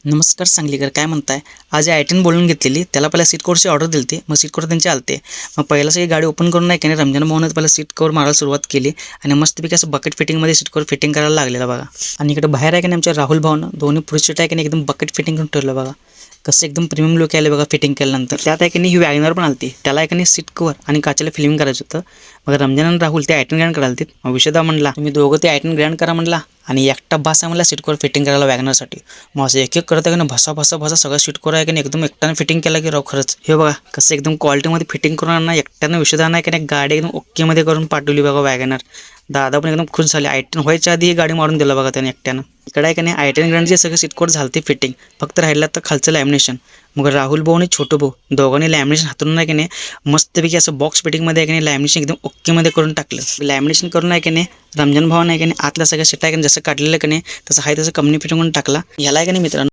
नमस्कार सांगलीकर, काय म्हणताय? आज I-10 बोलून घेतलेली, त्याला पहिला सीट कव्हरची ऑर्डर दिली. मग सीट कव्हर त्यांचे आलते. मग पहिला सगळी गाडी ओपन करून नाही की नाही रमजान भाऊने पहिला सीट कव्हर मारायला सुरुवात केली आणि मस्तपैकी असं बकेट फिटिंगमध्ये सीट कव्हर फिटिंग करायला लागलेला बघा. आणि इकडे बाहेर आहे की नाही आमच्या राहुल भाऊनं दोन्ही पुढची सीट आहे की नाही एकदम बकेट फिटिंग करून ठेवलं बघा. कसं एकदम प्रीमियम लुक आले बघा फिटिंग केल्यानंतर. त्यात आहे की नाही ही वॅगनर पण आलती, त्याला आहे की नाही सीट कव्हर आणि काचेला फिल्मिंग करायचं होतं. मग रमजान आणि राहुल ते I-10 ग्रँड करायला. मग विषयदा म्हणला तुम्ही दोघं ते I-10 ग्रँड करा म्हणला आणि एकटा बास आहे म्हणला सीट कव्हर फिटिंग करायला वॅगनरसाठी. मग असं एक एक करत आहे की भसा भसा भसा सगळं सीट कव्हर आहे की नाही एकदम एकट्यानं फिटिंग केला की राव खरंच. हे बघा कसं एकदम क्वालिटीमध्ये फिटिंग करून आणणार एकट्यानं. विषयदा नाही की नाही गाडी एकदम ओकेमध्ये करून पाठवली बघा वॅगनर. दादा पण एकदम खुश झाले. I-10 व्हायच्या आधी ही गाडी मारून दिला बघा त्याने एकट्यानं. इकडे आहे की नाही I-10 ग्रँडचे सगळे सीट कव्हर झालते फिटिंग, फक्त राहिला तर खालचं लॅमिनेशन. मग राहुल भाऊ आणि छोटू भाऊ दोघांनी लॅमिनेशन हातून नाही की नाही मस्तपैकी असं बॉक्स फिटिंगमध्ये आहे की नाही लॅमिनेशन एकदम ओकेमध्ये करून टाकलं. लॅमिनेशन करून आहे की नाही रमजान भाऊ नाही की नाही आतल्या सगळ्या सीट आहे की जसं काढलेलं की नाही तसं आहे तसं कंपनी फिटिंग करून टाकला. ह्याला आहे की नाही मित्रांनो